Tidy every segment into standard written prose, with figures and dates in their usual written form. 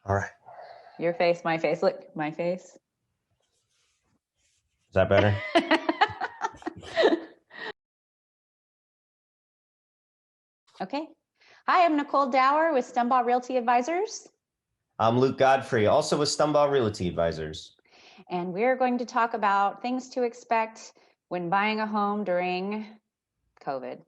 All right. Your face, my face. Look, my face. Is that better? Okay. Hi, I'm Nicole Dower with Stumbaugh Realty Advisors, I'm Luke Godfrey, also with Stumbaugh Realty Advisors. and we're going to talk about things to expect when buying a home during COVID.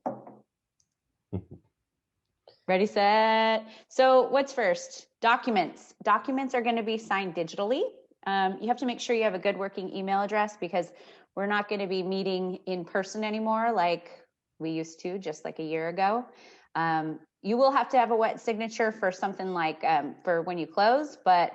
Ready, set. So what's first? Documents. Documents are going to be signed digitally. You have to make sure you have a good working email address because we're not going to be meeting in person anymore like we used to just like a year ago. You will have to have a wet signature for something like for when you close, but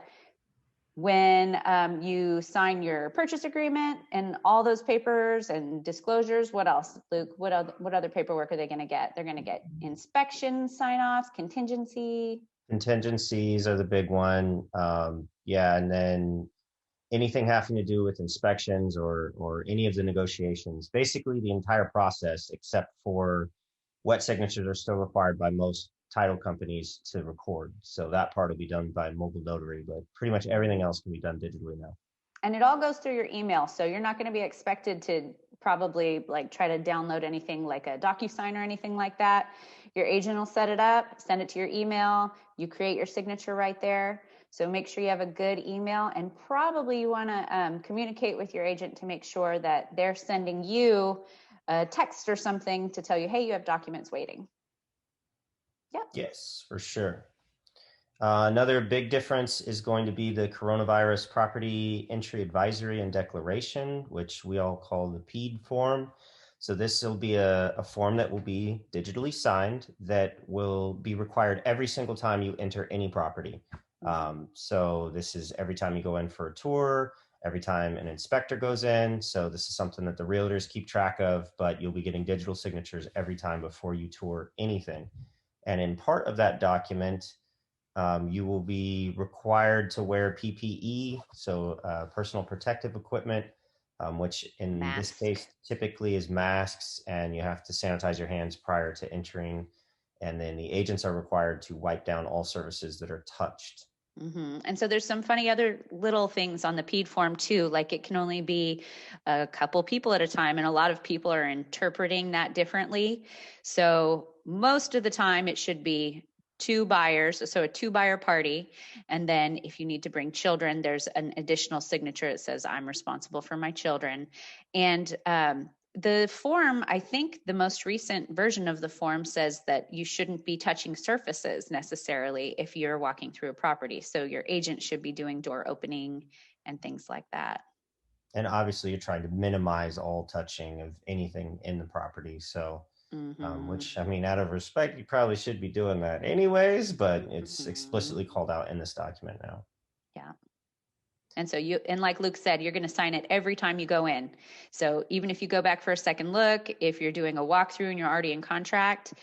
when you sign your purchase agreement and all those papers and disclosures, what else, Luke? What other paperwork are they going to get? They're going to get inspection sign-offs, contingency. Contingencies are the big one. Yeah, and then anything having to do with inspections or any of the negotiations, basically the entire process, except for wet signatures are still required by most title companies to record. So that part will be done by mobile notary, but pretty much everything else can be done digitally now. And it all goes through your email. So you're not going to be expected to probably like try to download anything like a DocuSign or anything like that. Your agent will set it up, send it to your email. You create your signature right there. So make sure you have a good email, and probably you want to communicate with your agent to make sure that they're sending you a text or something to tell you, hey, you have documents waiting. Yep. Yes, for sure. Another big difference is going to be the coronavirus property entry advisory and declaration, which we all call the PED form. So this will be a form that will be digitally signed that will be required every single time you enter any property. So this is every time you go in for a tour, every time an inspector goes in. So this is something that the realtors keep track of, but you'll be getting digital signatures every time before you tour anything. And in part of that document, you will be required to wear PPE, so personal protective equipment, which in this case Mask. typically is masks, and you have to sanitize your hands prior to entering. And then the agents are required to wipe down all surfaces that are touched. And so there's some funny other little things on the PED form too, like it can only be a couple people at a time, and a lot of people are interpreting that differently. So most of the time it should be two buyers, so a two-buyer party, and then if you need to bring children, there's an additional signature that says I'm responsible for my children. And the form, I think the most recent version of the form says that you shouldn't be touching surfaces necessarily if you're walking through a property. So your agent should be doing door opening and things like that. And obviously, you're trying to minimize all touching of anything in the property. So, Mm-hmm. which I mean, out of respect, you probably should be doing that anyways, but it's Mm-hmm. explicitly called out in this document now. Yeah. And so and like Luke said, you're going to sign it every time you go in. So even if you go back for a second look, if you're doing a walkthrough and you're already in contract,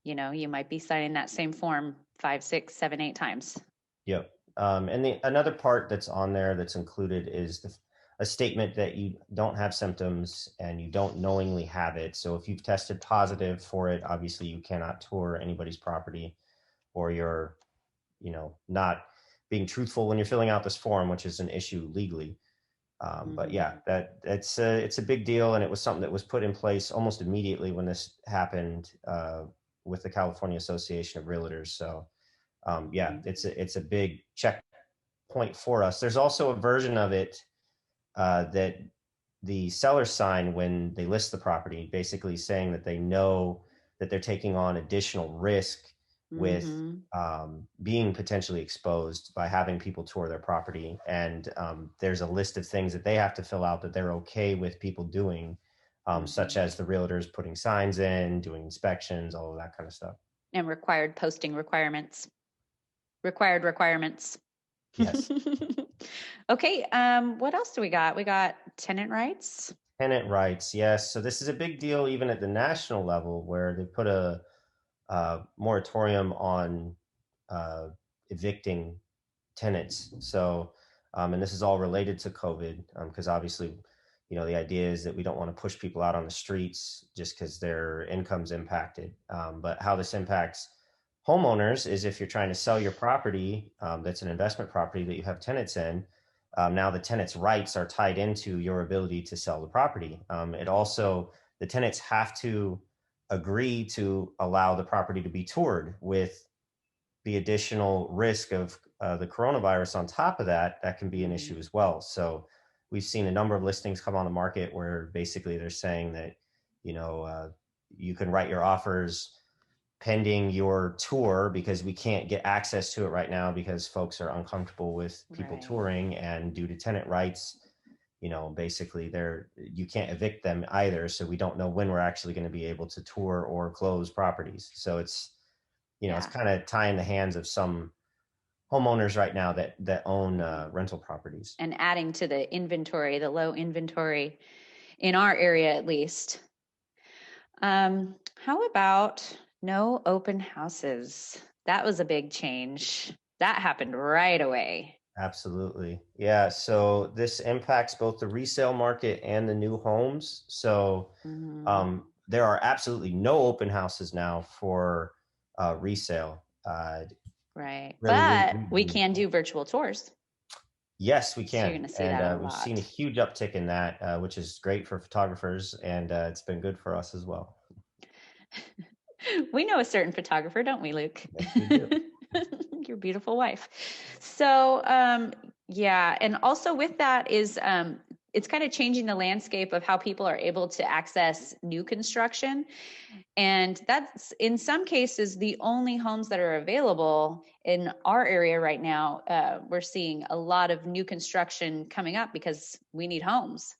you might be signing that same form 5, 6, 7, 8 times. Yep. And another part that's on there that's included is a statement that you don't have symptoms and you don't knowingly have it. So if you've tested positive for it, obviously you cannot tour anybody's property, or you're, not being truthful when you're filling out this form, which is an issue legally. But yeah, Mm-hmm. it's a big deal, and it was something that was put in place almost immediately when this happened with the California Association of Realtors. So yeah, it's a big checkpoint for us. There's also a version of it that the sellers sign when they list the property, basically saying that they know that they're taking on additional risk with Mm-hmm. being potentially exposed by having people tour their property. And there's a list of things that they have to fill out that they're okay with people doing, such Mm-hmm. as the realtors putting signs in, doing inspections, all of that kind of stuff. And required posting requirements. Required requirements. Yes. Okay, what else do we got? We got tenant rights. Tenant rights, yes. So this is a big deal even at the national level, where they put a moratorium on uh, evicting tenants. So, and this is all related to COVID, because obviously, the idea is that we don't want to push people out on the streets just because their income's impacted. But how this impacts homeowners is if you're trying to sell your property, that's an investment property that you have tenants in. Now the tenant's rights are tied into your ability to sell the property. It also, the tenants have to agree to allow the property to be toured. With the additional risk of the coronavirus on top of that, that can be an issue as well. So we've seen a number of listings come on the market where basically they're saying that, you can write your offers pending your tour, because we can't get access to it right now because folks are uncomfortable with people Right. touring, and due to tenant rights, basically you can't evict them either. So we don't know when we're actually going to be able to tour or close properties. So it's Yeah. kind of tying the hands of some homeowners right now that own rental properties. And adding to the inventory, the low inventory in our area at least. How about no open houses? That was a big change. That happened right away. Absolutely. Yeah. So this impacts both the resale market and the new homes. So Mhm. there are absolutely no open houses now for resale. Right. Really, But we can do virtual tours. yes, we So you're can. going to see And that a we've seen a lot. huge uptick in that, which is great for photographers. And it's been good for us as well. We know a certain photographer, don't we, Luke? Yes, we do. Your beautiful wife. So, yeah. And also with that is, it's kind of changing the landscape of how people are able to access new construction. And that's in some cases the only homes that are available in our area right now. We're seeing a lot of new construction coming up because we need homes.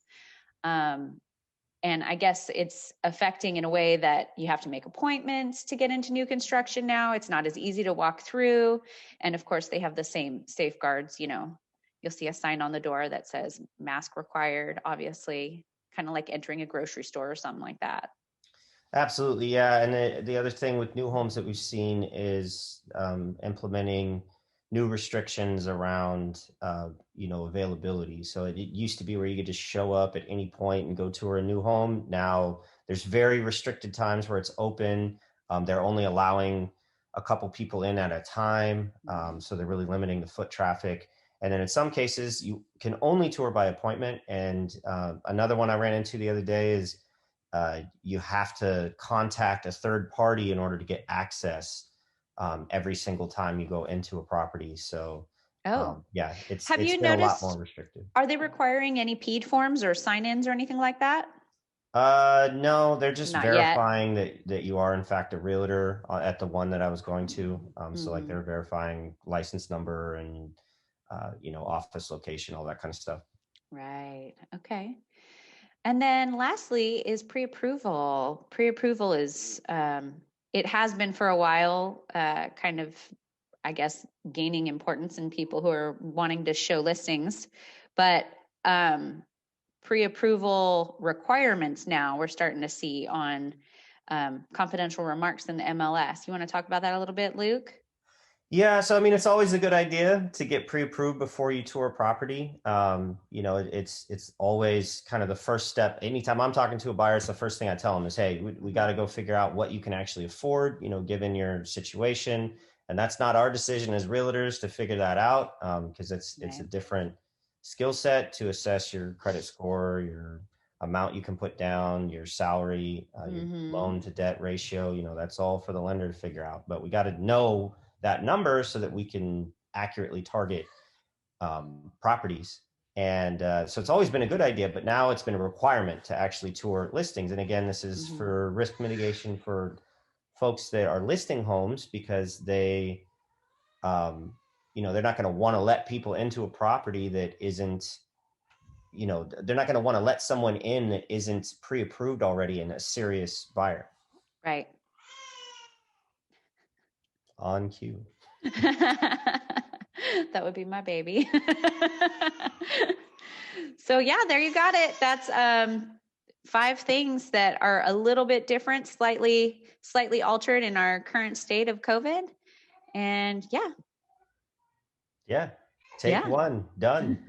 Um, and I guess it's affecting in a way that you have to make appointments to get into new construction now. It's not as easy to walk through. And of course, they have the same safeguards. You'll see a sign on the door that says mask required, obviously, kind of like entering a grocery store or something like that. Absolutely, yeah. And the other thing with new homes that we've seen is implementing new restrictions around, availability. So it used to be where you could just show up at any point and go tour a new home. Now there's very restricted times where it's open. They're only allowing a couple people in at a time. So they're really limiting the foot traffic. And then in some cases, you can only tour by appointment. And another one I ran into the other day is you have to contact a third party in order to get access every single time you go into a property. So Oh, yeah, have it's you been a lot more noticed? restricted. Are they requiring any PED forms or sign-ins or anything like that? No, they're just Not yet. verifying that you are in fact a realtor at the one that I was going to. So like Hmm. they're verifying license number and office location, all that kind of stuff. Right. Okay. And then lastly is pre-approval. Pre-approval is, it has been for a while, kind of, I guess, gaining importance in people who are wanting to show listings. But pre-approval requirements now we're starting to see on confidential remarks in the MLS. You want to talk about that a little bit, Luke? Yeah, so I mean, it's always a good idea to get pre-approved before you tour property. It's always kind of the first step. Anytime I'm talking to a buyer, it's the first thing I tell them is, hey, we got to go figure out what you can actually afford, given your situation. And that's not our decision as realtors to figure that out, because it's a Right. different skill set to assess your credit score, your amount you can put down, your salary, your Mm-hmm. loan to debt ratio. That's all for the lender to figure out. But we got to know that number so that we can accurately target properties. And so it's always been a good idea, but now it's been a requirement to actually tour listings. And again, this is Mm-hmm. for risk mitigation for folks that are listing homes, because they're not going to want to let people into a property that isn't, they're not going to want to let someone in that isn't pre-approved already and a serious buyer. Right. On cue. That would be my baby. So yeah, there you got it. That's 5 things that are a little bit different, slightly altered in our current state of COVID. And yeah. Yeah. Take Yeah. one. Done.